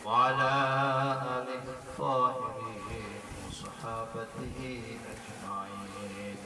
وعلى آله الطاهرين وصحابته أجمعين.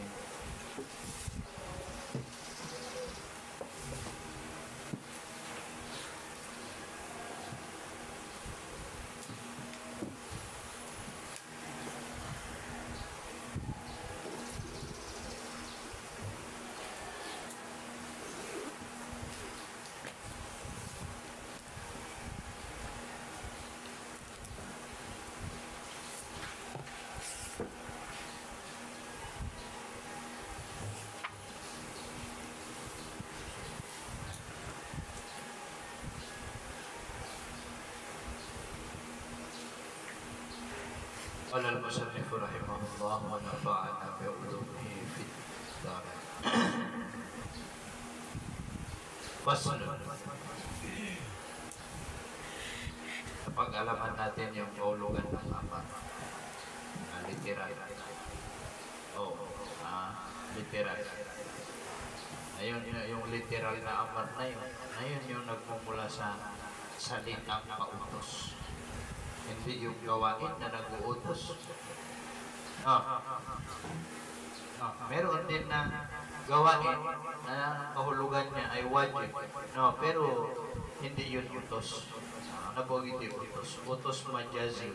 قال المصنف رحمه الله ونفعنا بعلومه في الدارين. Fasl. Napag-alaman natin yung kaulugan ng amar na literal. Literal. Ayun, yung literal na amar na yun yung nagmumula sa salitang pautos. Hindi yung gawain na nag-uutos. Meron din na gawain na kahulugan niya ay wajib. Pero hindi yun utos. Hindi utos. Utos majazi.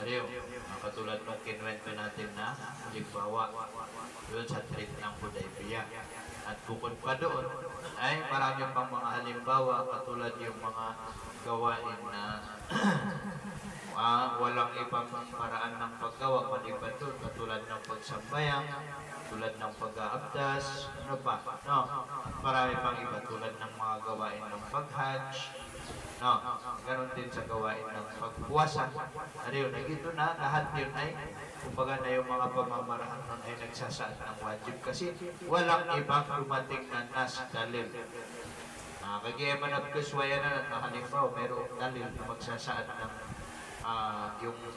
Ariyo, katulad nung kinwento natin na halimbawa doon sa trip ng Hudaybiyah. At bukod pa doon ay marami pang mga halimbawa katulad yung mga gawain na walang ibang paraan ng paggawa maliban doon katulad ng pagsambayang, tulad ng pag-aabdas, marami pang iba tulad ng mga gawain ng pag-hajj, ganon din sa gawain ng pagpuwasa. Ariyo, nagito na lahat yun ay kumbaga na yung mga pamamaraan nun ay nagsasaad ng wajib kasi walang ibang dumating na nas dalil. Kaya manapkaswaya na halimbawa mayroong dalil na magsasaad ng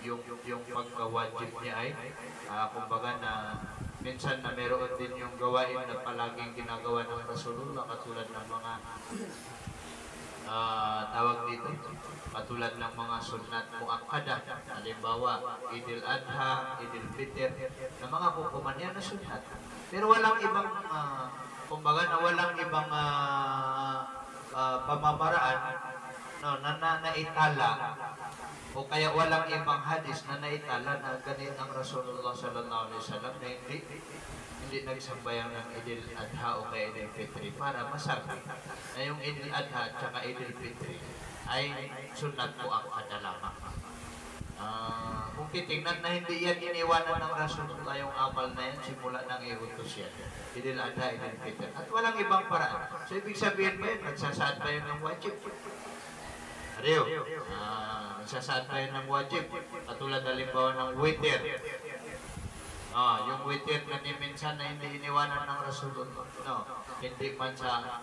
yung pagkawajib niya ay kumbaga na minsan na mayroon din yung gawain na palaging ginagawa ng Rasulullah katulad ng mga tawag dito katulad ng mga sunnat muakkada, halimbawa Idil Adha, Idil Fitr na mga kukuman yan na sunnat pero walang ibang kumbaga na walang ibang pamamaraan na naitala o kaya walang ibang hadis na naitala na ganit ang Rasulullah sallallahu alaihi wasallam na hindi nagsambayang ng Idil Adha o kaya Idil Fitri para masabi na yung Idil Adha at saka Idil Fitri ay sunat muakkada lamang. Kung titingnan na hindi yan iniwanan ng Rasulullah yung amal na yan, simula ng iutos yan. Idil Adha, Idil Fitri. At walang ibang paraan. So, ibig sabihin ba yun, nagsasaad ba yun ng wajib? Ariyo, nagsasaad ba yun ng wajib? Katulad halimbawa ng witr. Yung witr na minsan na hindi iniwanan ng Rasulullah. Hindi man sa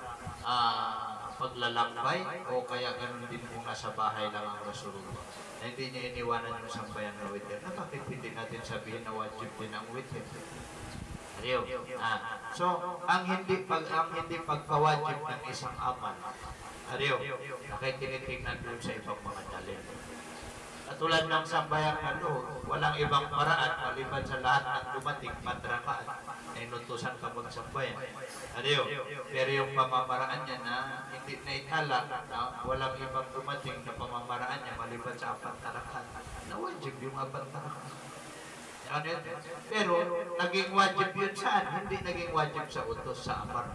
paglalakbay o kaya ganun din kung nasa bahay lang ang Rasulullah. Na hindi niya iniwanan yung sambayan na witr. Bakit hindi natin sabihin na wajib din ang witr? Ariyo. So, ang hindi pagkawajib ng isang amal, ariyo, nakikinitingnan doon sa ibang mga dalil. Katulad ng sambayang walang ibang paraan maliban sa lahat ng dumating padrakaan na inutusan ka magsambayan. Ariyo, pero yung pamamaraan niya na hindi na itala na walang ibang dumating na pamamaraan niya maliban sa apat tarakan na wajib yung apat tarakan. Pero naging wajib yun saan? Hindi naging wajib sa utos, sa amar,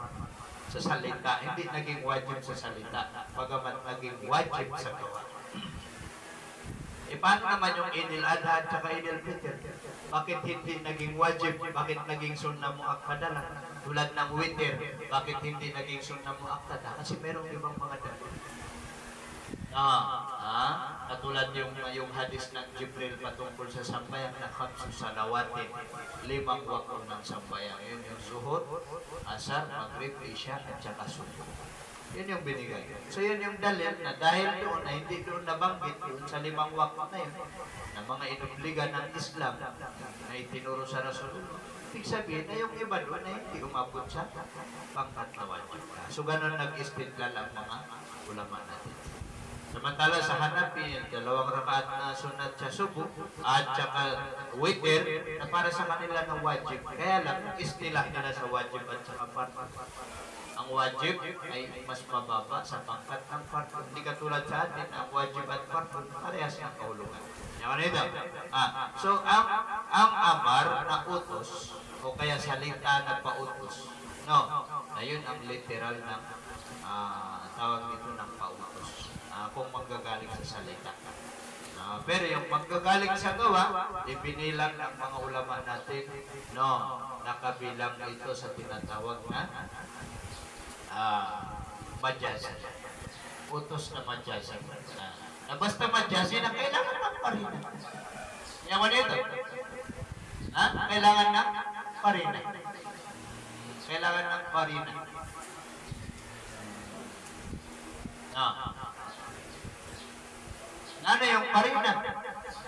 sa salita. Hindi naging wajib sa salita, bagamat naging wajib sa gawa. Paano naman yung Idil Adha at saka Idil Fitr? Bakit hindi naging wajib? Bakit naging sunnah muakkada lang? Tulad ng witr, bakit hindi naging sunnah muakkada? Kasi merong ibang mga dalil. Katulad yung hadis ng Jibril patungkol sa sambayan na 5 salawatin, 5 waktu ng sambayan. Yun yung zuhur, asar, maghrib, isya, at saka subuh. Yun yung binigay. So yun yung dalil na dahil doon na hindi doon nabanggit yun sa 5 waktu na yun na mga inubligan ng Islam na itinuro sa Rasulullah. Ibig sabihin na yung iba doon na hindi umabot sa pangkat na wajib. So ganun nag-istidlal ang mga ulama natin. Sa Samantala sa Hanafi, 2 rakaat na sunat sa subo at saka witr na para sa kanila ng wajib. Kaya lang, istilah nila sa wajib at saka fard. Ang wajib ay mas mababa sa pangkat ng fard. Hindi katulad sa atin, ang wajib at fard parehas ng kahulugan. Yan ito. So, ang amar na utos o kaya salita na pautos, no, ayun ang literal ng tawag dito ng pautos. Kung manggagaling sa salita. Pero yung manggagaling sa gawa, ibinilang ng mga ulama natin, no, nakabilang ito sa tinatawag na majaz. Utos na majaz. Na basta majaz, na kailangan ng parina. Yaman ito. Kailangan ng parina. Kailangan ng parina. Ano yung parina?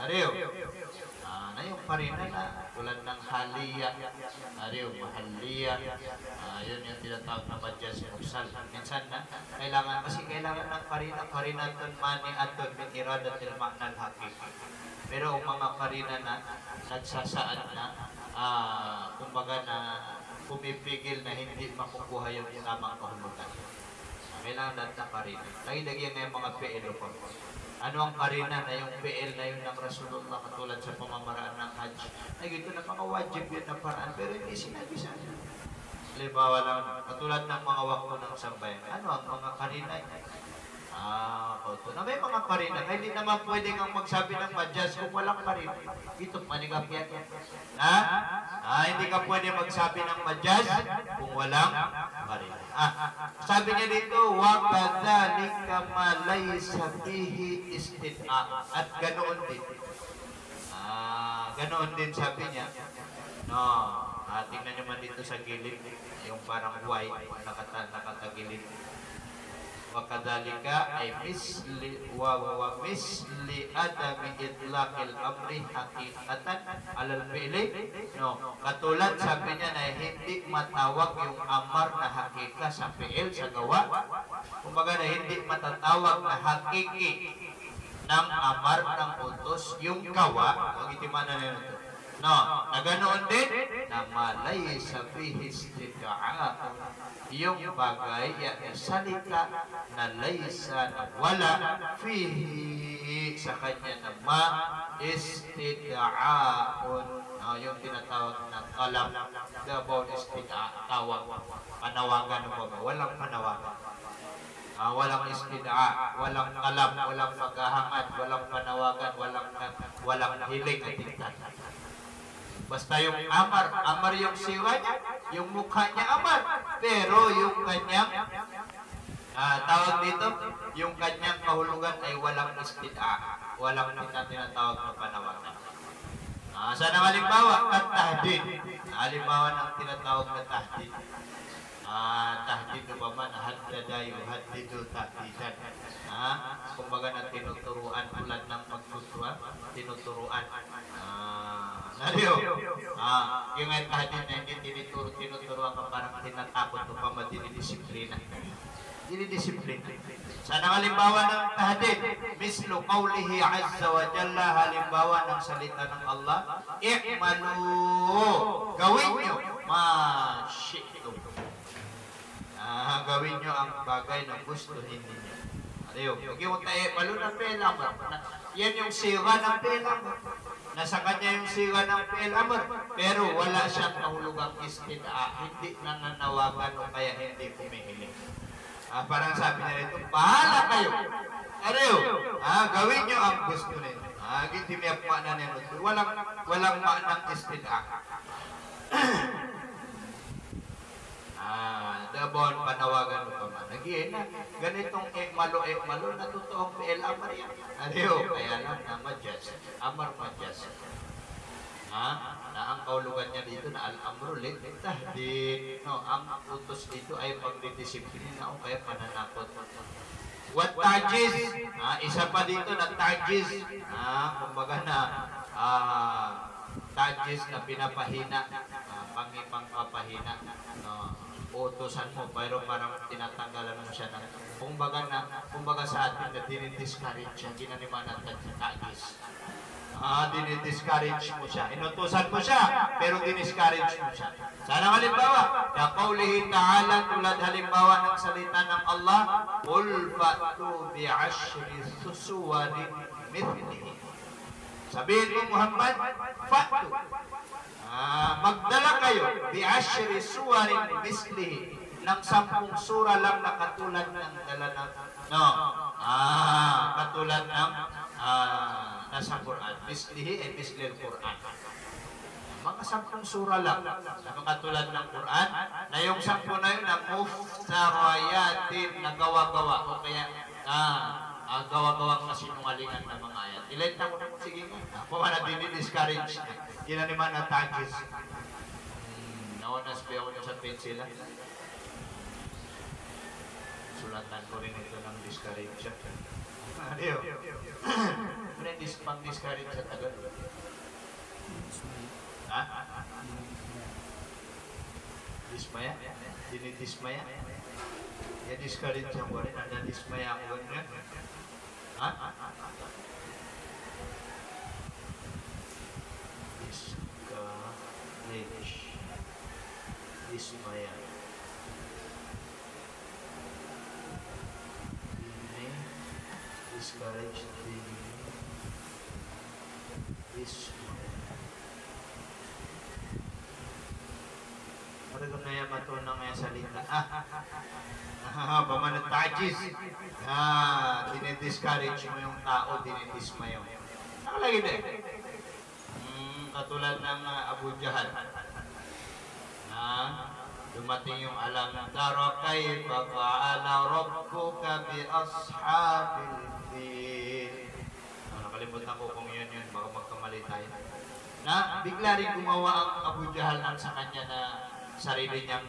Ariyo. Ano yung parina na tulad ng haliya? Ariyo, mahaliya. Yun yung tinatawag na madyas mursal. Minsan na, kailangan ng parina. Parina ton mani aton min iradatil ma'nal hakiki. Pero ang mga parina na nagsasaad na, kumbaga na pumipigil na hindi makukuha yung tamang kahulugan. Kailangan natin ng parina. Lagi-lagi yung mga PL ko. Ano ang karina na yung PL na yun ng Rasulullah katulad sa pamamaraan ng Hajj? Ay, ito na mga wajib yun na paraan, pero hindi sinabi sa atin. Halimbawa lang, katulad ng mga wakto ng sambayan. Ano ang mga karina? Na may mga karina. Hindi naman pwede kang magsabi ng madyas kung walang karina. Ito, manigap yan. Hindi ka pwede magsabi ng madyas kung walang karina. Sabi niya dito, وَكَذَلِكَ مَا لَيْسَ فِيهِ اسْتِدْعَاءٌ. At ganoon din. Ganoon din sabi niya. No, tingnan naman dito sa gilid, yung parang white, nakatagilid. وَكَذَلِكَ ay misli adami itlaqil amri haqiqatan alal fi'li. No, katulad sabi niya na hindi matawag yung amar na hakika sa fi'il, sa gawa. Kumbaga na hindi matatawag na hakiki ng amar ng utos yung gawa. Huwag itimanan nyo ito. No, na ganoon din na malay sa fihi istid'a, yung bagay yung salita na laysa na wala fihi sa kanya na ma istid'aun, yung tinatawag na kalam, the about istid'a, tawag, panawagan mo ba? Walang panawagan. Walang istid'a, walang kalam, walang paghahangad, walang panawagan, walang hiling at tingkat. Basta yung amar yung siwa niya, yung mukha niya amar, pero yung kanyang tawag dito, yung kanyang kahulugan ay walang istid'a, walang tinatawag na panawagan. Sana halimbawa, at-tahdid. Halimbawa ng tinatawag na tahdid. Tahdid ba man, haddada yuhaddidu tahdidan. Kumbaga na tinuturuan tulad ng pagtutuan, tinuturuan. Nariyo, yung ay tahdid na hindi tinuturuan ka, parang tinatakot o pa madinidisiplina. Dinidisiplina. Sana halimbawa ng tahdid, mislu qawlihi azza wa jalla, halimbawa ng salita ng Allah, i'malu, gawin nyo, ma-syi'tum. Gawin nyo ang bagay na gusto hindi nyo. Ayaw, yung malo na pelamar. Yan yung siga ng pelamar. Nasa kanya yung siga ng pelamar. Pero wala siyang kahulugang istid'a. Hindi nananawagan o kaya hindi pumihiling. Parang sabi niya rito, bahala kayo. Ayaw, gawin nyo ang gusto nyo. Hindi may makna nyo. Walang maknang istid'a. Dabon, panawagan mo pa man. Again, ganitong ekmalo, na totoong PL amar yan. Adiyo, kaya lang na madyas. Amar madyas. Na ang kaulugan niya dito na al-amru lit-tahdid. No, ang utos dito ay pagdidisiplina o kaya pananakot. What tajiz? Isa pa dito na tajiz. Kumbaga na tajiz na pinapahina. Pangipangpapahina. No. uutosan mo, pero parang tinatanggalan mo siya ng, kumbaga sa atin na dinidiscourage siya, ginaniman natin sa tagis. Dinidiscourage mo siya. Inutusan mo siya, pero diniscourage mo siya. Sana halimbawa, kaqawlihi ta'ala, tulad halimbawa ng salita ng Allah, Qul fa'tu bi'ashri susuwarin mithlihi. Sabihin mo, Muhammad, fa'tu. Magdala kayo, bi'ashri suwarin mithlihi, ng 10 sura lang na katulad ng dala ng, katulad ng, nasa Quran. Mislihi ay mislil Quran. Mga 10 sura lang na katulad ng Quran, na yung 10 na yun na muftarayatin na gawa-gawa o kaya gawa-gawang kasinungalingan ng mga ayat. Ilan na mo na, sige nga. Ako na dinidiscourage na. Ginaniman na tagis. Nawanas pa ako sa pencil. Sulatan ko rin ito ng discourage. Adiyo. Pang-discourage sa tagal. Dismaya? Dinidismaya? Ya discourage ako rin. Dismaya ako ganyan. Discourage. Dismaya. Discourage this. Parang na yan matunang nga salita. Pamanatagis. Dinidiscourage mo yung tao, dinidismay mo. Nakalagi din. Katulad ng Abu Jahal. Dumating yung alam ng tara kayfa fa'ala rabbuka bi ashabil fil. Nakalimutan ko kung yun, baka magkamali tayo. Na bigla rin gumawa ang Abu Jahal sa kanya na sarili niyang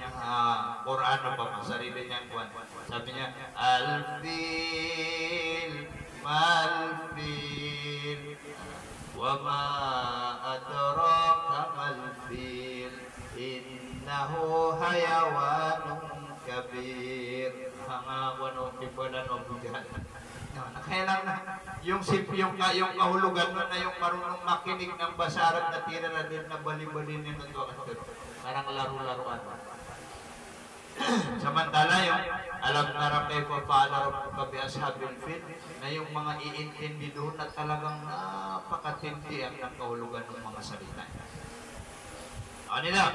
Quran o pa, sarili niyang kuwan. Sabi niya, al-fil, mal-fil, wa ma adraka mal-fil, innahu hayawanun kabir. Wanong kibulan o Abu Jahal. Kailan na yung kahulugan mo na yung marunong makinig ng basarap na tira na din na bali-bali niya nagwakasyon. Parang laro-laruan. Samantala yung alam na kayfa fa'ala rabbuka bi ashabil fil, na yung mga iintindi doon na talagang napakatindi ang kahulugan ng mga salita. Ano nila?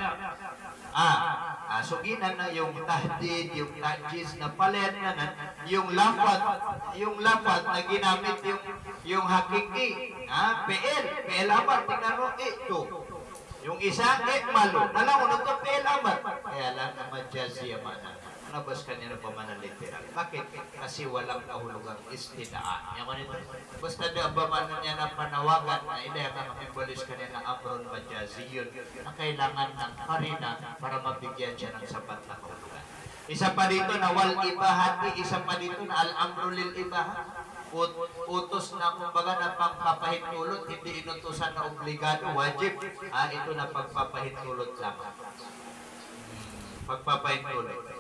Suginan na yung tahdid, yung tajis na palit na yung lapat na ginamit yung hakiki, PL amat, tingnan mo, ito. Yung isa, malo. Alam mo, ito PL amat. Kaya lang na majazi amana. Nabas kanina pa man ang literal. Bakit? Kasi walang kahulugang istidaa. Basta di abaman niya na panawagan na hindi ang imbalis kanina amron majazi yun na kailangan ng karina para mabigyan siya ng sapat na kahulugan. Isa pa dito na wal ibahati, isa pa dito na al-amru lil ibahat. Utos na kumbaga na pagpapahintulot, hindi inutusan na obligado, wajib. Ito na pagpapahintulot lang. Pagpapahintulot.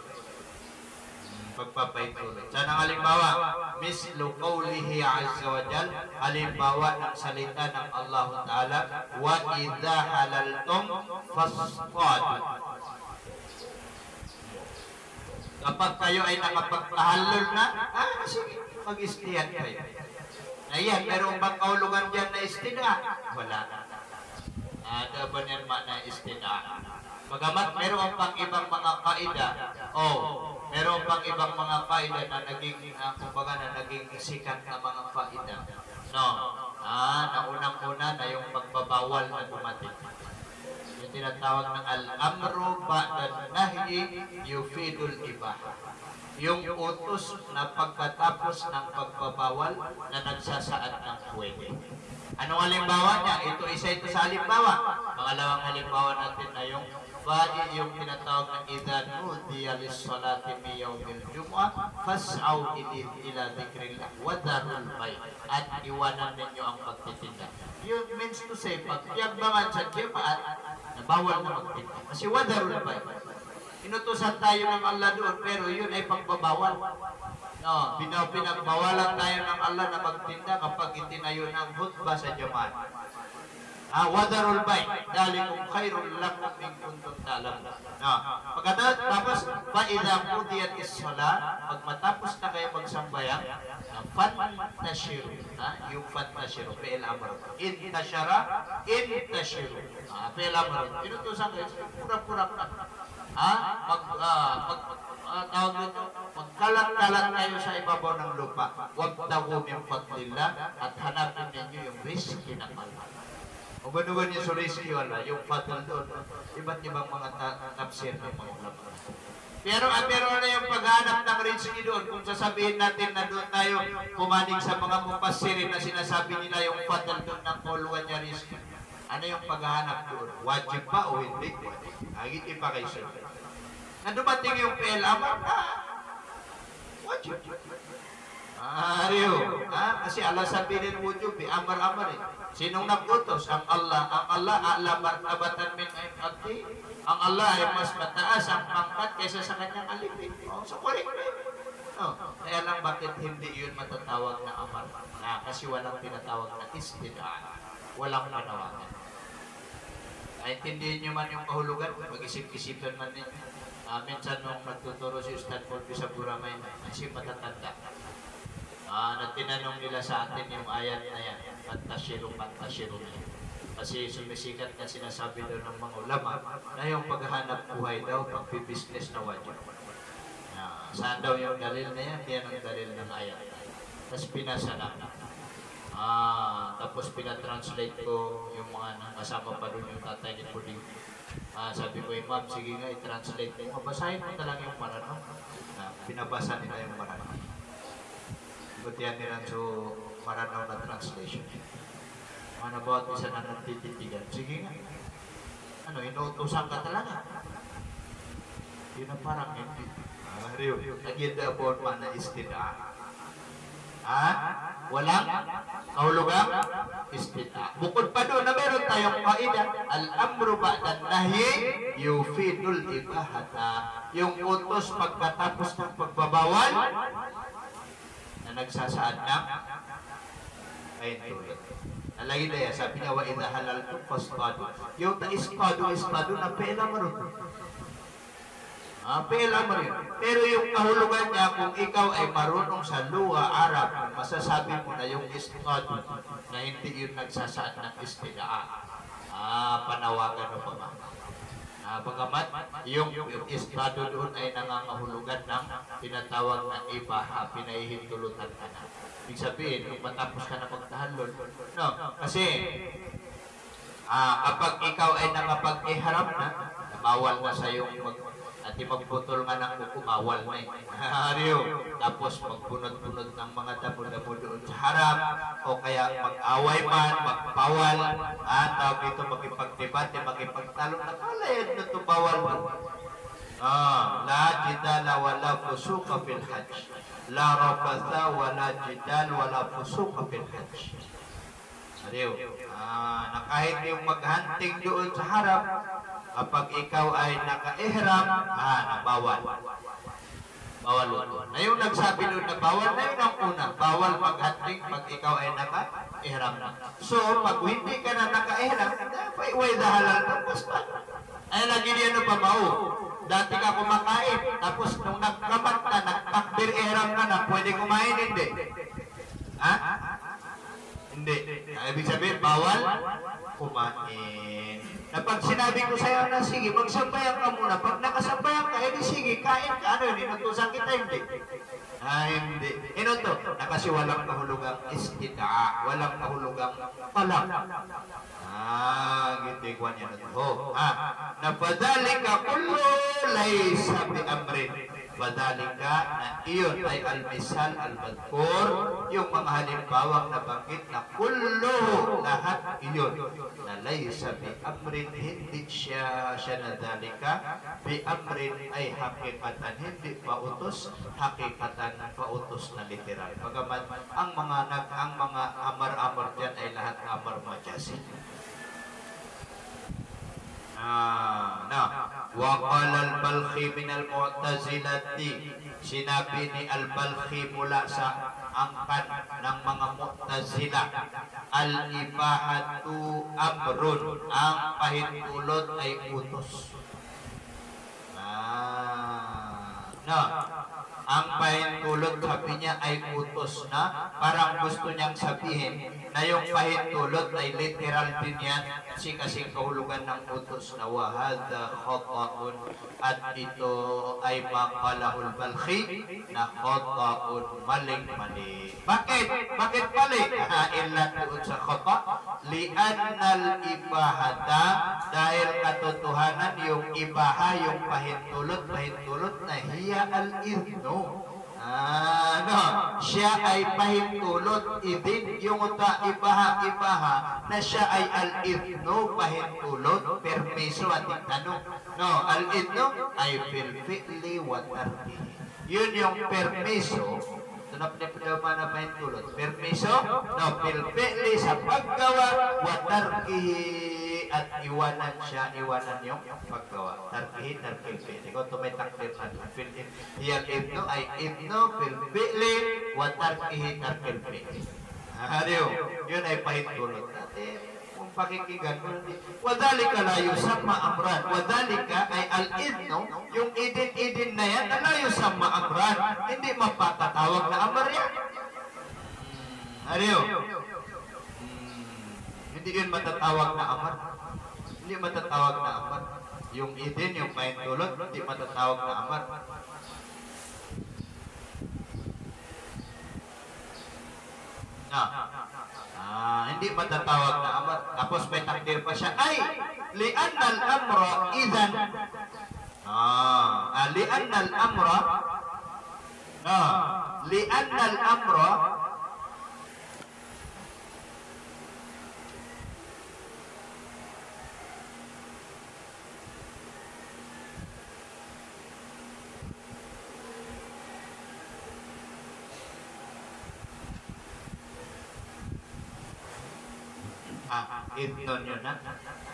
Sana halimbawa, mislu qawlihi azza wa jal, halimbawa ng salita ng Allah Ta'ala, wa idha halaltum fasfadu. Kapag kayo ay nakapagpahalol na, sige, mag-istihan kayo. Ayan, meron bang kahulugan dyan na istida? Wala. Ada ba niyan na istida? Magamat meron pang ibang mga kaida, meron pang ibang mga kaida na naging, kumbaga na naging sikat na mga kaida. Naunang-una na yung pagbabawal na dumating. Yung tinatawag ng al-amru ba'da nahyi yufidul ibaha. Yung utos na pagkatapos ng pagbabawal na nagsasaad ng pwede. Anong halimbawa niya? Isa ito sa halimbawa. Pangalawang halimbawa natin na yung yung tinatawag ng idha nudiya lis-salati mi yawmil jum'ah fas'au ila dhikrillah wa dharul bay', at iwanan ninyo ang pagtitinda. Yun means to say, pag tiyagbangan sa jemaat, bawal na magtinda. Kasi wa dharul bay', Inutusan tayo ng Allah doon, pero yun ay pagbabawal. No, pinagbawalan tayo ng Allah na magtinda kapag itinayo ng khutbah sa jamaat. Wadarul bay, dalikum khairul lakum in kuntum ta'lamun. Pagkatapos, fa idza qudiyat is-shalah, pag matapos na kayo magsambayang, fantashiru, yung fantashiru, fi'il amr. Intashara, intashiru. Fi'il amr. Inutusan kayo, pura-pura ka. Tawag nito, magkalat-kalat kayo sa ibabaw ng lupa. Wabtagu min fadlillah, at hanapin ninyo yung rizki ng Allah. O banugan yung rizki wala, yung fadl doon, iba't ibang mga tafsir ng mga ulama. Pero ano yung paghanap ng rizki doon? Kung sasabihin natin na doon tayo kumanig sa mga mufassirin na sinasabi nila yung fadl doon ng kuluan niya rizki. Ano yung paghahanap doon? Wajib ba o hindi? Hagit pa kayo sila. Na dumating yung fi'il amr, wajib. Ariyo. Kasi Allah sabihin wujub, amar-amar eh. Sinong nag-utos? Ang Allah. Ang Allah, a'la martabatan min abdi. Ang Allah ay mas mataas ang pangkat kaysa sa kanyang alipin. So correct. Kaya lang bakit hindi yun matatawag na amar? Kasi walang tinatawag na istidaan. Walang panawagan. Naintindihan nyo man yung kahulugan, mag-isip-isipan man ninyo. Minsan nung nagtuturo si Ustad Polpi sa Buramay, kasi matatanda. Na tinanong nila sa atin yung ayat na yan, pantashiru na. Kasi sumisikat na sinasabi daw ng mga ulama na yung paghahanap buhay daw, pagpibusiness na wajib. Saan daw yung dalil na yan? Yan ang dalil ng ayat. Tapos pinasa na. Tapos pinatranslate ko yung mga kasama pa doon yung tatay ni Puding. Sabi ko, Imam, sige nga, i-translate mo. Basahin mo talaga yung Marano. Pinabasa nila yung Marano. Butihan nila so Marano na translation. Mga bawat isa na nagtititigan. Sige nga. Inuutosan ka talaga. Yun ang parang hindi. Agenda about mana istidaan. Walang kahulugang istidaan. Bukod pa doon na meron tayong kaida, al-amru ba'dan nahi yufidul ibahata. Yung utos pagkatapos ng pagbabawal na nagsasaad ng ayun tulad. Nalagi na yan, sabi niya, wa idha halaltum fasqadu. Yung ispadu na pela maroon. Pela maroon. Pero yung kahulugan niya, kung ikaw ay marunong sa luwa Arab, masasabi mo na yung ispadu na hindi yung nagsasaad ng istidaa. Panawagan o pa ba? Bagamat, yung ispadu doon ay nangangahulugan ng tinatawag na ibaha, pinahihintulutan ka na. Ibig sabihin, kung matapos ka na magtahalon. Kasi, kapag ikaw ay nakapag-ihram na, bawal na sa iyong magbutol nga ng kuko, bawal na eh. Tapos magbunod-bunod ng mga damo-damo doon sa harap, o kaya mag-away man, magpawal, tawag ito, magipagdebate, magipagtalong, nakalayad na ito, bawal mo. La jidala wala fusuqa fil hajj. La rafatha wala jidal wala fusuqa fil hajj. Na kahit yung maghunting doon sa harap, kapag ikaw ay naka-ihram, bawal. Bawal doon. Na yung nagsabi doon na bawal, na yun ang una. Bawal maghunting pag ikaw ay naka-ihram na. So, pag hindi ka na naka-ihram, way dahalal tapos pa. Ay lagi niya pa mao. Dati ka kumakain, tapos nung nagkamat na, nagtakbir ihram ka na, pwede kumain, hindi. Hindi. Ibig sabihin, bawal kumain. Na pag sinabi ko sa'yo na, sige, magsambayan ka muna. Pag nakasambayan ka, edi sige, kain ka. Ano yun, inutusan kita, hindi. Hindi. Ito, na kasi walang kahulugang istidaa, walang kahulugang palang. Gitikwan niya na ito. Napadalika kullo laysa bi amrin. Padalika na iyon ay al-misal al-madkur, yung mga halimbawang nabanggit na kullo, lahat iyon. Na laysa bi amrin, hindi siya na dalika. Bi amrin ay hakikatan, hindi pautos, hakikatan pautos na literal. Bagamat ang mga amar-amar dyan ay lahat amar majasi. wa qala al-Balkhi min al-Mu'tazilati, sinabi ni al-Balkhi mula sa angkan ng mga Mu'tazila, al-ibahatu amrun, ang pahintulot ay utos. No, ang pahintulot sabi niya ay utos na, parang gusto niyang sabihin na yung pahintulot ay literal din yan kasi kahulugan ng utos na wahada khata'un, at ito ay maqalahul Balkhi na khata'un, maling-mali. Bakit? Bakit mali? Ilan doon sa khata? Li'annal ibahata, dahil katotohanan yung ibaha, yung pahintulot na hiya al-idno. No, siya ay pahintulot, idin yung ibaha na siya ay al-idno, pahintulot, permiso at tanong. No, al-idno ay fil fi'li wa tarkihi. Yun yung permiso. Na pahintulot. Permiso, no, fil fi'li sa paggawa, wa tarkihi, at iwanan yung paggawa. Tarkihi, tarkil fi'li. Kung ito may takdir na fi'li, hiyang ibno ay ibno fil fi'li wa tarkihi, tarkil fi'li. Yun ay pahintulot natin. Kung pakikinggan mo, wadhalika la yusamma amran. Wadhalika ay al-idno, yung idin-idin na yan, la yusamma amran, hindi mapatatawag na amar yan. Hindi yun matatawag na amar. Hindi matatawag na amar. Yung idin, yung pahintulot, hindi matatawag na amar. Hindi matatawag na amar. Tapos may takdir pa siya. Ay, li'annal amra idhan. Li'annal amra. Li'annal amra. Idnon yun na.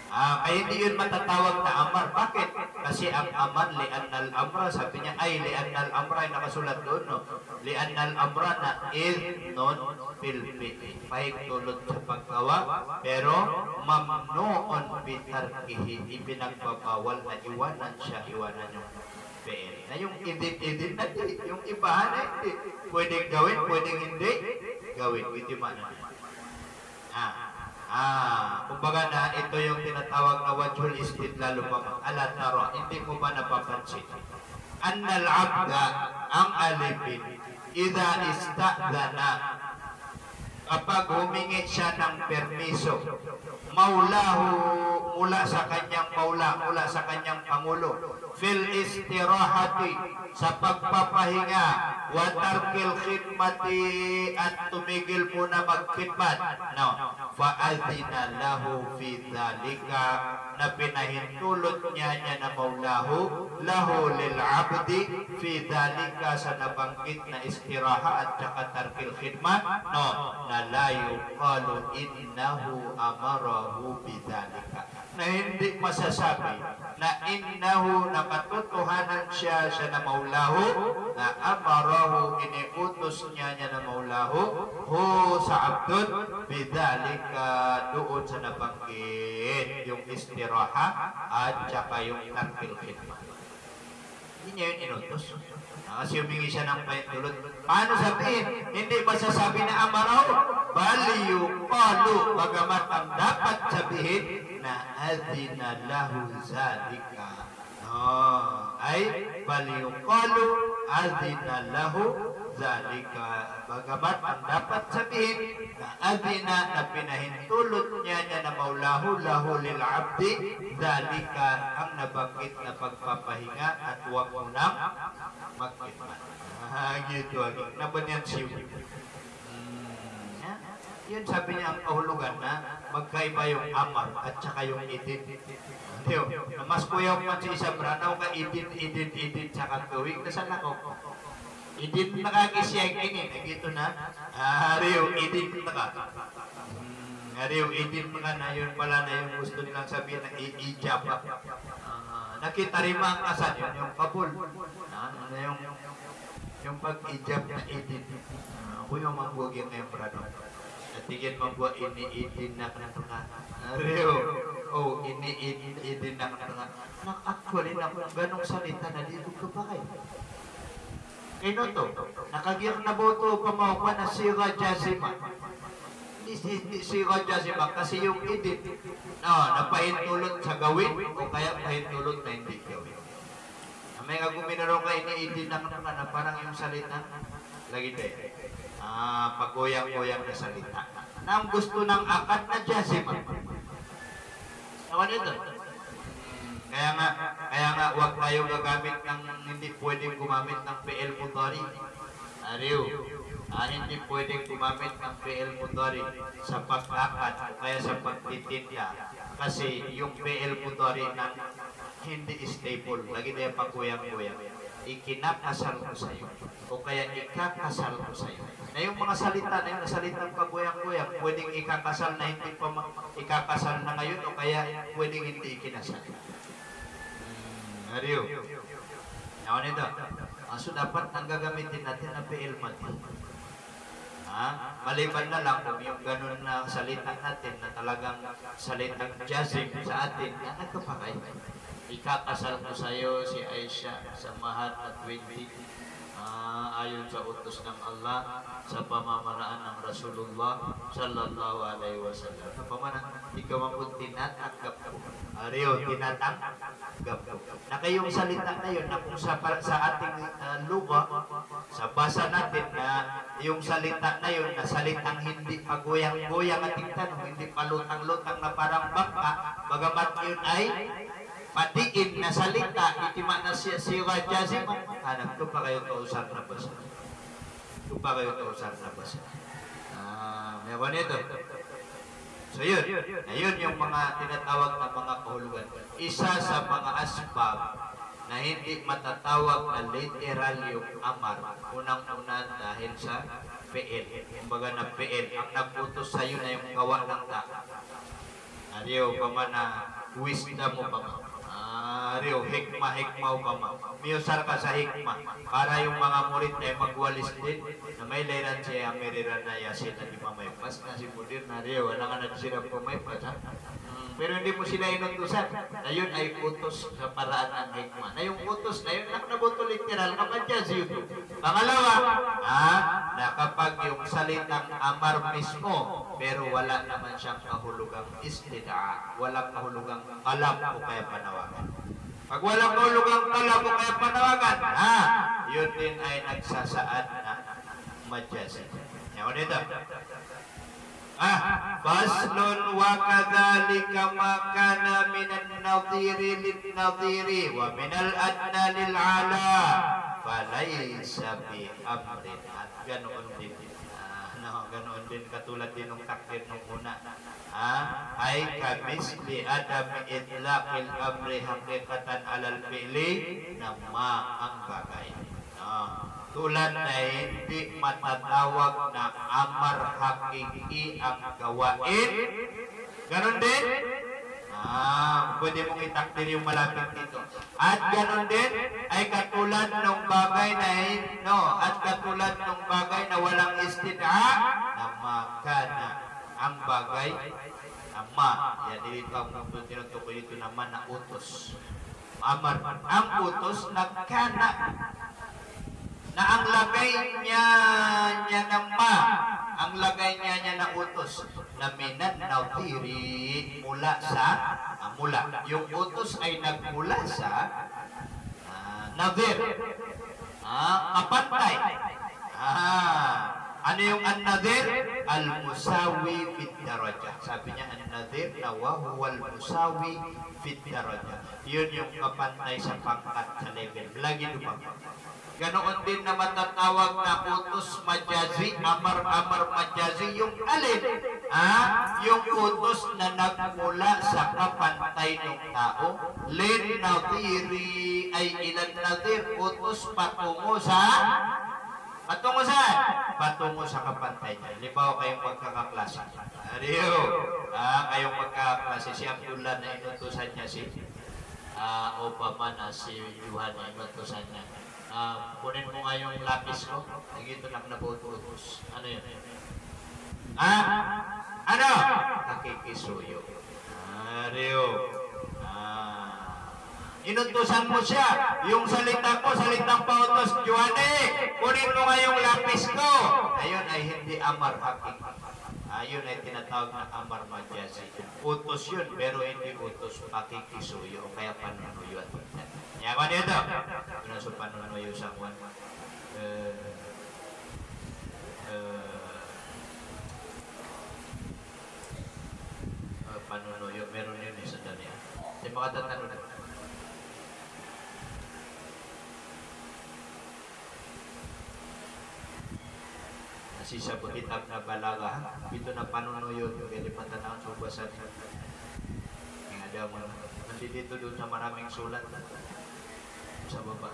Kaya hindi yun matatawag na amar. Bakit? Kasi ang amar, li'annal amra, sabi niya, ay li'annal amra, ay nakasulat doon, no? Li'annal amra na idnon fil fi'li, pahintulot sa paggawa, pero mamnoon bitarkihi, ipinagbabawal na iwanan yung fi'il. Na yung idin na yung ibahan na hindi. Pwedeng gawin, pwedeng hindi gawin. Ito man. Kumbaga na ito yung tinatawag na wajhul istidlal upang ala tara, hindi mo ba napapansin? Annal abda, ang alipin, idha ista'dhana, kapag humingi siya ng permiso, maulahu, mula sa kanyang maula, mula sa kanyang pangulo, fil istirahati, sa pagpapahinga, wa tarkil khidmati, at tumigil muna magkhidmat, no, fa'adhina lahu fi dhalika, na pinahintulot niya na maulahu, lahu lil abdi, fi dhalika, sa nabanggit na istiraha at saka tarkil khidmat, no, na la yuqalu innahu amarahu bidhalika, na hindi masasabi na innahu, nakatotohanan siya na maulahu, na amarahu, iniutos niya na maulahu, hu sa abdun, bidhalika, doon sa nabanggit yung istiraha at saka yung tarkil khidmat. Hindi niya yun inutos. Kasi humingi siya ng pahintulot. Paano sabihin? Hindi masasabi na amaraw, bali yuqalu, bagamat ang dapat sabihin na adhina lahu zalika. Ay bali yuqalu adhina lahu zalika, bagamat ang dapat sabihin na adhina, na pinahintulot niya na maulahu, lahu lil abdi, zalika, ang nabanggit na pagpapahinga, at huwag mo nang magkitman. Gitu agad. Nabanyan siyo. Yun sabi niya ang kahulugan na magkaiba yung amar at saka yung idin. Mas kuyaw man si Isabranaw ka idin saka gawin. Nasaan ako? Idin nakakisiyag ini. Nagito na. Ariyo, idin na ka. Ariyo, idin na ka na. Yun pala na yung gusto nilang sabihin na ijab. nakitarima ang kasal, yun yung kabul. Ano yung pag-ijab na idin. Ako yung mangbuwag yung ngayon, brado. Natigin mangbuwag, ini-idin na kanatanga. Ariyo. Oh, ini-idin na kanatanga. Actually, ganong salita na dito ka ba kayo? Kaya to, nakagir na boto pamawa na sira jasima. Hindi sira jasima kasi yung idin, napahintulot sa gawin o kaya pahintulot na hindi gawin. May nga guminaro ka ini-idin na na parang yung salita, lagi tayo, paggoyang-goyang na salita. Na ang gusto ng akad na jasima. Naman ito. Kaya nga, huwag tayo gagamit ng, hindi pwedeng gumamit ng PL Mudari. Ariyo, hindi pwedeng gumamit ng PL Mudari sa pag-akad o kaya sa pagtitinda. Kasi yung PL Mudari na hindi stable, lagi na yung pagkuyang-kuyang, ikinakasal ko sa iyo o kaya ikakasal ko sa iyo. Na yung mga salita na yung salitang pagkuyang-kuyang, pwedeng ikakasal na hindi pa ikakasal na ngayon o kaya pwedeng hindi ikinasal. Ariyo. Nawan ito. So dapat ang gagamitin natin ang PL Mati. Maliban na lang kung yung ganun na salita natin na talagang salitang jazim sa atin, nagkapakay. Ikakasal ko sa iyo si Aisha sa mahal at 20 ayon sa utos ng Allah sa pamamaraan ng Rasulullah sallallahu alaihi wasallam. Pamanan ikaw ang tinatanggap ko. Ariyo, tinatanggap ko. Na kayong salita na yun na kung sa ating lupa, sa basa natin na yung salita na yun na salitang hindi paguyang-guyang ating tanong, hindi palutang-lutang na parang bangka, bagamat yun ay patiin na salita, itima na sira jasima, hanap ito pa kayo kausap na basa. Ito pa kayo kausap na basa. Meron ito. So yun yung mga tinatawag na mga kahulugan. Isa sa mga asbab na hindi matatawag na literal yung amar, unang-una dahil sa PL. Kumbaga na PL, ang nagputos sa'yo na yung gawa ng tao. Ariyo pa man na wisdom mo pa man. Ariyo, hikma pa man. Miyusar ka sa hikma para yung mga murid ay magwalis din na may leran siya ameriran na yasin na di mamaypas na si Mudir na Ariyo, wala ka na sila pumaypas ha? Pero hindi mo sila inutusan na yun ay utos sa paraan ng hikma. Na yung utos na yun, naboto literal kapag dyan si YouTube. Pangalawa, na kapag yung salitang amar mismo, pero wala naman siyang kahulugang istidaa, walang kahulugang alam o kaya panawagan. Pag walang kahulugang alam o kaya panawagan, yun din ay nagsasaad na majasin. Yan dito. Faslun wa kadhalika ma kana minan nadhiri lin nadhiri wa minal adna lil ala falaysa bi amrin. At ganoon din ganoon din katulad din ng takdir nung una ay kamisli adam itlaqil amri haqiqatan alal fi'li na ma ang bagay. Tulad na hindi matatawag na amar hakiki ang gawain. Ganon din. Pwede mong itakdir yung malapit dito. At ganon din ay katulad ng bagay na at katulad ng bagay na walang istid'a na makana ang bagay na yan dito ang tinutukoy dito naman na utos. Amar ang utos nagkana na ang lagay niya ng ang lagay niya na utos na minan nawtiri mula sa mula. Yung utos ay nagmula sa nadir. Kapantay. Ano yung an-nadir? Al-musawi fit daraja. Sabi niya an-nadir na wahuwal musawi fit daraja. Yun yung kapantay sa pangkat sa level. Lagi lumabas. Ganoon din na matatawag na utos majazi, amar majazi, yung alin? Yung utos na nagmula sa kapantay ng tao. Lin nadiri ay ilan nadir, utos patungo sa kapantay niya. Libaw kayong magkakaklase. Ariyo, kayong magkakaklase. Si Abdullah na inutusan niya si o pa man si Yuhan ay batusan niya. Kunin mo nga yung lapis ko. Nagito lang na butos. Ano yun? Ano? Nakikisuyo. Rio. Inutusan mo siya. Yung salita ko, salitang pautos. Yuhane, kunin mo nga yung lapis ko. Ayun ay hindi amar hakik. Ayun ay tinatawag na amar madyasi. Utos yun, pero hindi utos pakikisuyo o kaya panunuyo at tignan. Kaya ko dito. Ano sa panunuyo sa kwan? Panunuyo, meron yun sa dali. Di makatatanong na. Kasi sa kitab na balaga, ito na panunuyo yung ilipatan ng subasan. Yung ada mo naman. Nandito doon sa maraming sulat sa baba.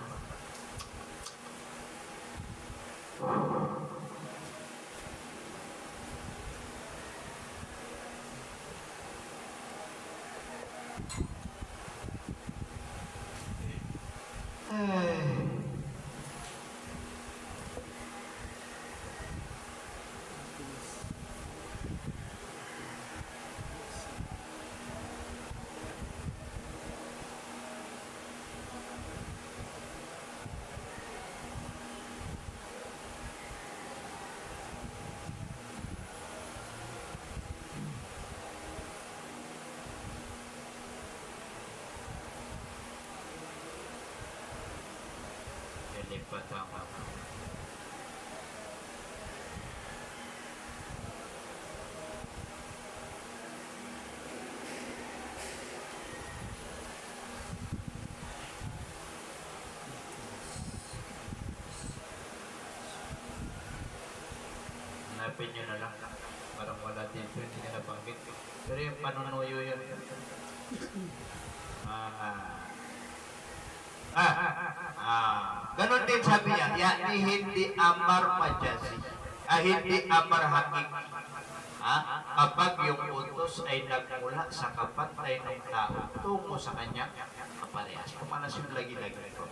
Pertama. Hanapin nyo na lang. Parang wala din po, hindi na nabanggit. Pero yung panunuyo yun. Ganon din sabi niya, yani hindi amar majasi, hindi amar hakik. Kapag yung utos ay nagmula sa kapatay ng tao tungo sa kanyang kaparehas. Pumalas yung lagi-lagi ko.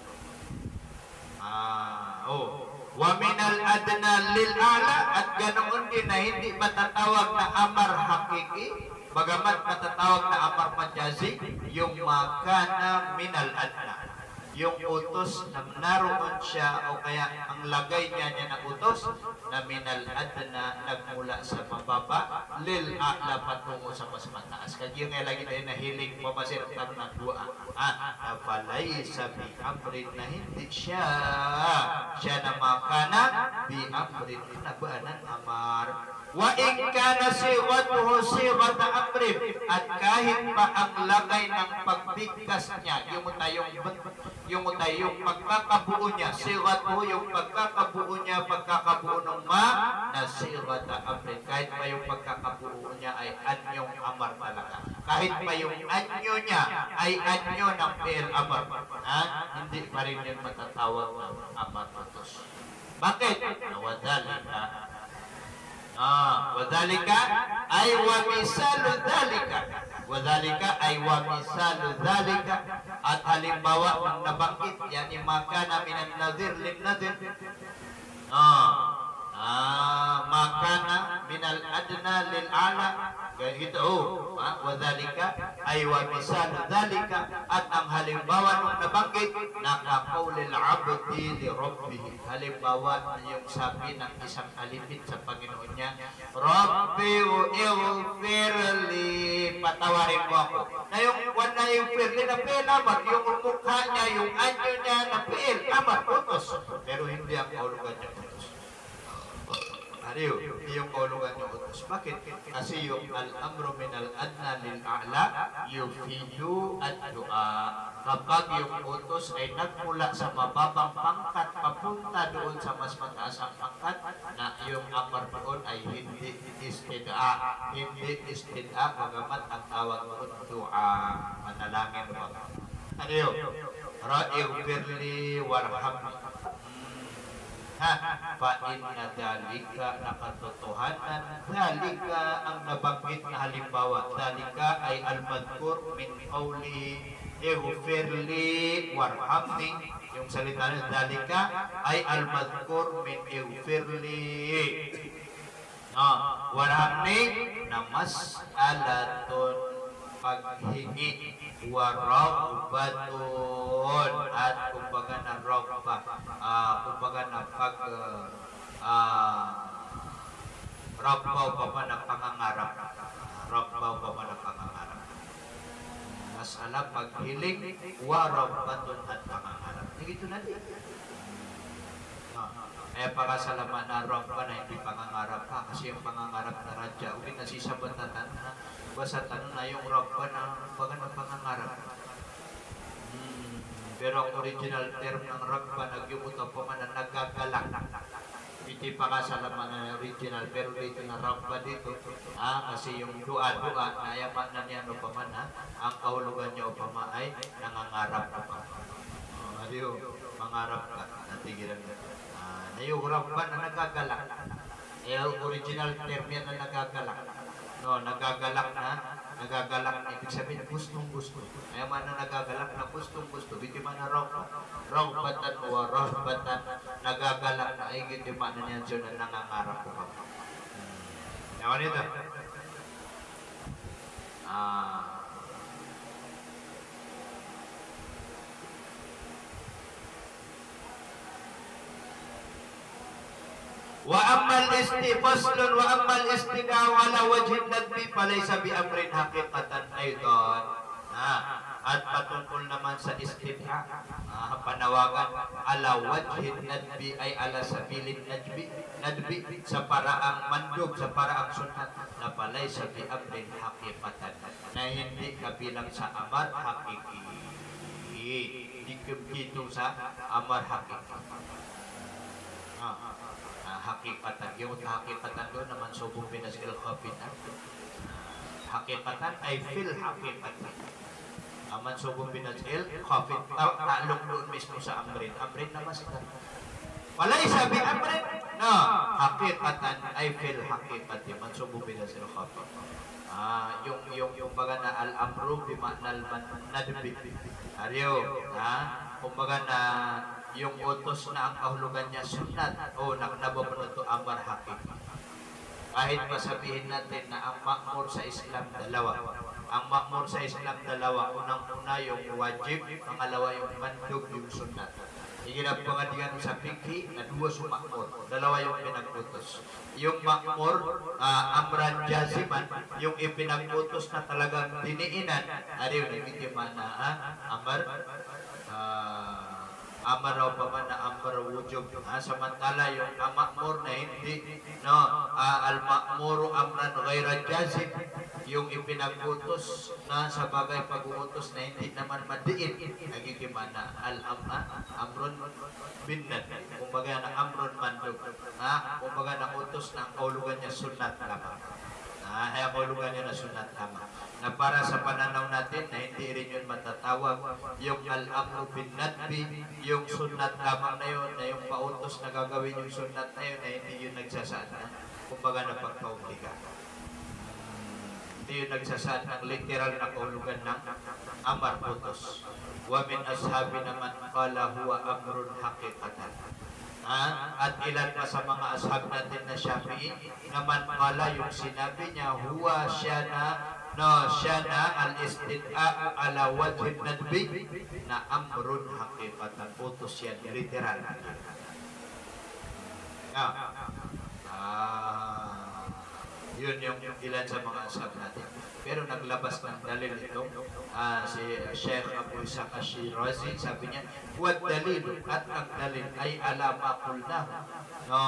Wa minal adna lil ala, at ganoon din na hindi matatawag na amar hakiki, bagamat matatawag na amar majasi, yung makana minal adna. Yung utos na naroon siya o kaya ang lagay niya na utos na minal adna nagmula sa mababa lil a'la patungo sa mas mataas. Kaya yung lagi tayo na hiling pamasir ang na dua. Napalay sa bi amrin na hindi siya na makana bi amrin na baanan amar. Wa in kana siwatuhu siwata amrin, at kahit pa ang lagay ng pagbigkas niya, yung pagkakabuo niya, siwatuhu yung pagkakabuo niya, pagkakabuo ng na siwata amrin, kahit pa yung pagkakabuo niya ay anyong amar talaga. Kahit pa yung anyo niya ay anyo ng per amar, hindi pa rin yung matatawag ng amar patos. Bakit? Wadhalika ay wamisalu dhalika. Wadhalika ay wamisalu dhalika. At halimbawa ng nabanggit, yani makana minan nadir lin nadir. Makana minal adna lil ala. Kaya ito, wadhalika ay wamisalu dhalika. At ang halimbawa ng nabanggit, nakaqawlil abdi li rabbih. Halimbawa yung sabi ng isang alipin sa Panginoon niya, Rabbi ighfirli, patawarin mo ako. Na yung wala yung firli na amat, yung mukha niya, yung anyo niya na amat, utos. Pero hindi ang kaulugan niya utos. Ariyo, yung kaulugan niya utos. Bakit? Kasi yung al-amru minal adna lil a'la yufidu ad-du'a. Kapag yung utos ay nagmula sa mababang pangkat papunta doon sa mas mataas ang pangkat, na yung amar doon ay hindi istid'a, bagamat ang tawag doon du'a, manalangin mo. Ano yun? Ra'ighfirli warhamni. Fa inna dalika nakatotohanan, dalika ang nabanggit na halimbawa, dalika ay al-madhkur min qawli ighfirli warhamni. Yung salita ng dalika ay al-madhkur min ighfirli warhamni na mas'alatun paghingi wa ragbatun at kumbaga na ragba kumbaga na ragbaw pa man ang pangangarap, ragbaw pa man ang pangangarap, masala paghiling wa ragbatun at pangangarap. Ito na din. Pakasalamat na ragba na hindi pangangarap pa, kasi yung pangangarap na radya ulit nasisabatan na basta tanong na yung ragba na baga ng pangangarap. Pero ang original term ng ragba nagyumuto pa man na nagagalak, hindi pakasalamat na original, pero dito na ragba dito kasi yung dua-dua na yaman na niya no pa man ang kahulugan niya o pa man ay nangangarap na pa. Adiyo, mangarap ka, natigilan ka. Yung ragba na nagagalak, yung original term yan na nagagalak. No, nagagalak na, ibig sabihin gustong-gusto. Ay man na nagagalak na gustong-gusto, hindi man na ragbatan o ragbatan, nagagalak na, ay hindi man na niyan siya na nangangarap ko. Yaman ito. Wa ammal istifaslun wa ammal istidaw ala wajhin nadbi falaysa bi amrin haqiqatan aidan. At patungkol naman sa istidha, panawagan ala wajhin nadbi ay ala sabilin nadbi sa paraang mandog, sa paraang sunat na falaysa bi amrin haqiqatan, na hindi kabilang sa amar hakiki. Dito sa amar hakiki. Hakikatan, yung hakikatan doon naman subong pinasil kapitan. Hakikatan ay fil hakikatan. Aman subong pinasil kapit, talong doon mismo sa amrin. Amrin naman sa walay sabi amrin. No, hakikatan ay fil hakikatan. Man subong pinasil kapit. Yung baga na al-amru bimaknal nadbi. Ariyo, kumbaga na yung utos na ang kahulugan niya sunat o nababanod to amar hakiki. Kahit masabihin natin na ang ma'mur sa Islam dalawa. Ang ma'mur sa Islam dalawa, unang-una yung wajib, pangalawa yung mandog, yung sunat. Iginapangadigan sa fikhi na duwa sa ma'mur, dalawa yung pinag-utos. Yung ma'mur, amran jaziman, yung ipinag-utos na talagang diniinan, ariyo nagitiman na amar raw pa man na amar wujub. Samantala yung ma'mur na hindi, no, al-ma'muru amran ghayra jazib, yung ipinag-utos na sa bagay pag-uutos na hindi naman madiin, nagiging na amrun binnat, kumbaga na amrun mandog, kumbaga na utos na ang kaulugan niya sunat lamang. Ay ang kaulugan niya na sunat lamang, na para sa pananaw natin na hindi rin yun matatawag yung al-amru bin nadbi, yung sunat lamang na yun, na yung pautos na gagawin yung sunat na yun, na hindi yun nagsasaan kumbaga na pagkauliga. Hindi yun nagsasaan ng literal na kaulugan ng amar putos. Wa min ashabi naman qala huwa amrun haqiqatan. At ilan pa sa mga ashab natin na Shafi'i naman qala yung sinabi niya huwa siya na al-istid'a'u ala wajhin nadbi, na amrun haqiqatan, putos yan, literal. Yun yung ilan sa mga ashab natin. Pero naglabas ng dalil ito si Sheikh Abu Ishaq Ash-Shirazi, sabi niya wad dalil, at ang dalil ay ala ma qulnahu, no,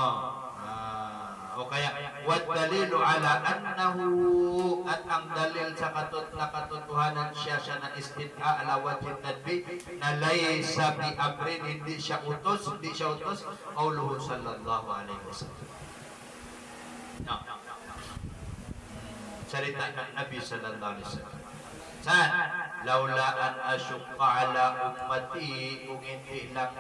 o kaya wad dalilu ala annahu, at ang dalil sa katotohanan siya na istid'a ala wajhin nadbi, na laysa bi amrin, hindi siya utos qauluhu sallallahu alaihi wasallam. Salita ng Nabi sallallahu alaihi wasallam. Saan? laula an asyqa ala ummati, kung hindi lang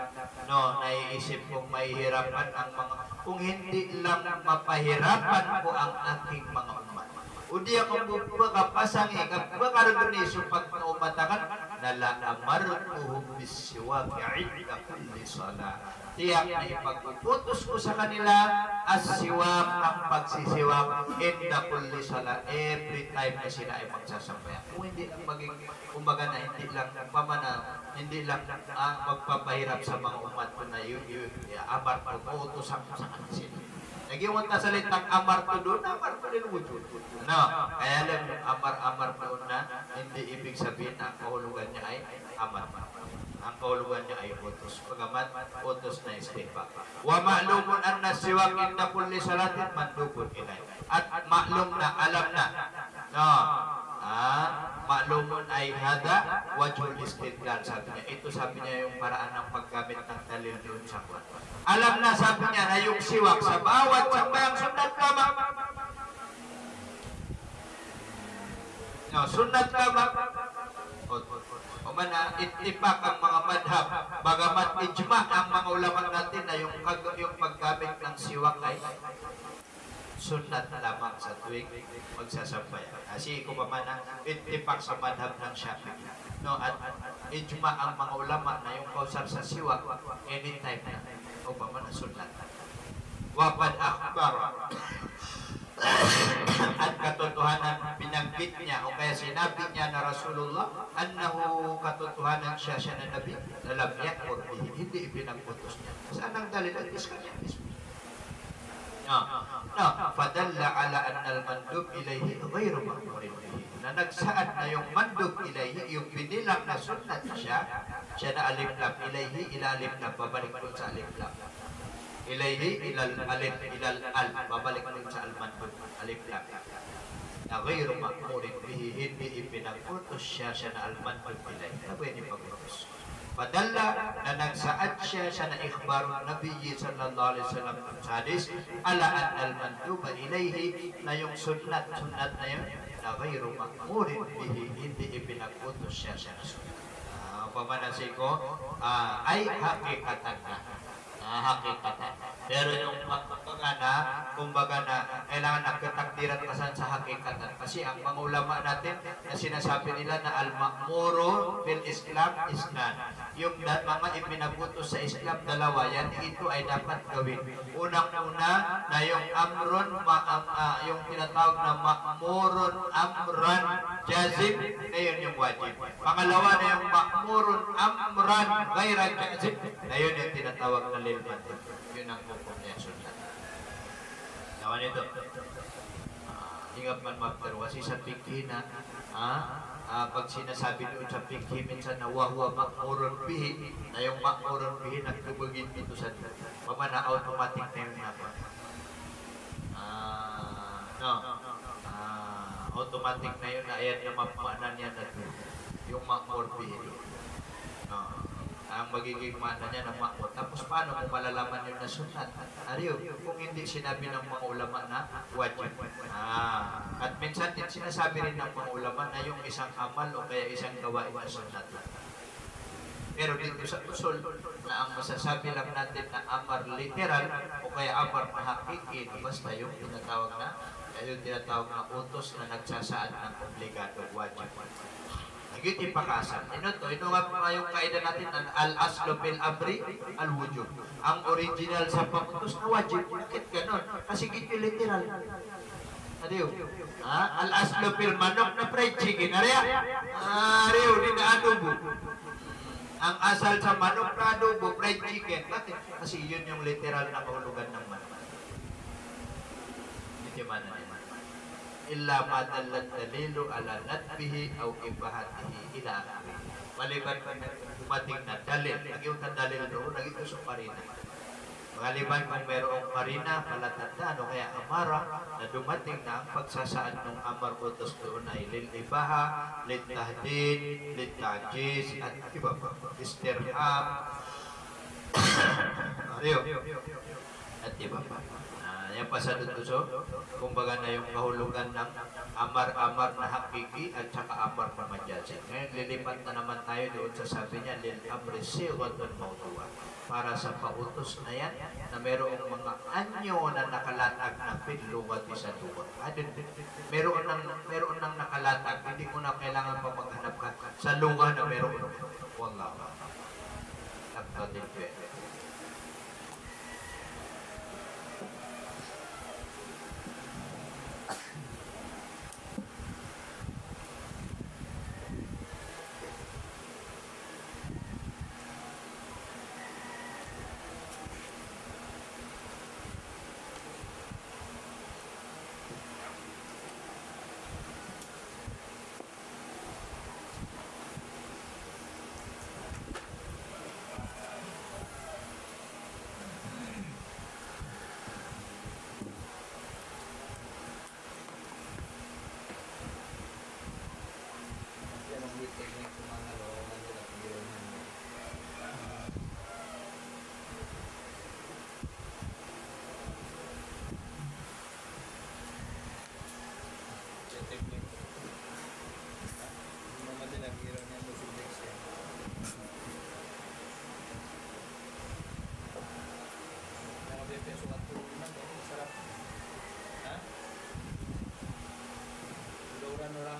naiisip kong mahihirapan ang mga, kung hindi lang mapahirapan ko ang aking mga umat. Udi ako pagkapasangi, kapagkaraguniso pag naumatakan, nala amartuhum bisiwaki inda kulli salat. Tiyak na ipagpuputos ko sa kanila as-siwak, ang pagsisiwak inda kulli salat, every time na sila ay magsasambayan. Kung hindi lang maging, kumbaga na hindi lang pamana, hindi lang ang magpapahirap sa mga umat ko na amar ko, utusan ko sa kanila. Nagiwan ta sa litang amar to doon, amar to din wujud. Kaya lang yung amar doon na hindi ibig sabihin na ang kahulugan niya ay amar. Ang kahulugan niya ay utos. Pagamat utos na istighfar. Wa ma'lumun anna siwak inda kulli salatin mandubun ilay. At ma'lum na, alam na. Ma'lumun ay hada wajhul istidlal, sabi niya. Ito sabi niya yung paraan ng paggamit ng dalil doon sa Quran. Alam na, sabi niya, na yung siwak sa bawat sambayang sunat kama. Sunat kama. O man na itipak ang mga madhab, bagamat ijma ang mga ulama natin na yung paggamit ng siwak ay sunat lamang sa tuwing magsasabayan. Kasi kung pa man itipak sa madhab ng Shafi'i. At ijma ang mga ulama na yung kausap sa siwak anytime na o pa man sunat. Wapad akbar at katotohanan binanggit niya o kaya sinabi niya na Rasulullah annahu katotohanan siya na nabi na lam yakfur bihi, hindi ipinagputos niya. Saan ang dalil? At is kanya mismo. Fadalla ala anna al-mandub ilayhi ghayru ma'murin bihi, na nagsaad na yung mandub ilayhi, yung binilang na sunat siya na alif lam, ilayhi ila alif lam, babalik ko sa alif lam, ilayhi ilal alif ilal al, babalik ko sa al-mandub alif lam, na ghayru ma'murin bihi, hindi ipinagputos siya na al-mandub ilayhi, na pwede pagputos. Padalla na nagsaad siya na ikhbarun Nabiyyi sallallahu alaihi wasallam sa hadis ala an al-manduba ilayhi, na yung sunat na yun na ghayru ma'murin bihi, hindi ipinagputos siya na sunat. Pamanasi ko ay hakikatan na. Hakikatan. Pero yung kumbaga na kailangan nagkatakdiran kasan sa hakikatan. Kasi ang mga ulama natin na sinasabi nila na al-ma'muru fil Islam isnan. Yung mga ipinabutos sa Islam, dalawa yan, ito ay dapat gawin. Unang-una na yung amrun, yung tinatawag na ma'murun amran jazib, na yun yung wajib. Pangalawa na yung ma'murun amran ghaira jazib, na yun yung tinatawag na lilmatib. Yun ang hukum niya sunat. Nawan ito. Hingap man magtarwasi sa fikhi na pag sinasabi doon sa fikhi minsan na wahwa ma'murun bihi, na yung ma'murun bihi nagtubugin dito sa pamana automatic na yun na automatic na yun na ayan na mapaanan niya na yung ma'mur bihi. Ang magiging mana niya na ma'mur. Tapos paano kung malalaman yun na sunat? Ariyo, kung hindi sinabi ng mga ulama na wajib. At minsan din sinasabi rin ng mga ulama na yung isang amal o kaya isang gawain na sunat lang. Pero dito sa usul na ang masasabi lang natin na amar literal o kaya amar na hakiki, basta yung tinatawag na utos na nagsasaad ng obligado, wajib. Naging ipakasan. Ino nga yung kaida natin na al-aslu bil amri al-wujub. Ang original sa paputos na wajib. Bakit ganon? Kasi gito literal. Adiyo. Al-aslu bil manok na fried chicken. Ariyo, di na adobo. Ang asal sa manok na adobo, fried chicken. Bakit? Kasi yun yung literal na kahulugan ng manok. Hindi man na illa ma dallat dalilu ala nadbihi aw ibahatihi ila akhir. Maliban dumating na dalil, nagyong dalil doon, nagito sa parina. Maliban kung mayroong parina, palatandaan o kaya amara na dumating na ang pagsasaad ng amar utos doon ay lil ibaha, lil tahdid, lil ta'jiz, at iba pa, istirham, at iba pa. Yan pa sa duduso, kumbaga na yung kahulugan ng amar-amar na hakiki at saka amar na majazi. Ngayon, lilipat na naman tayo doon sa sabi niya, lil amri sigatun mawduwa. Para sa pautos na yan, na merong mga anyo na nakalatag na pinlugati sa duwa. Meron nang nakalatag, hindi ko na kailangan pa maghanap ka sa lugar na meron. Wallah. Nagtatin pwede.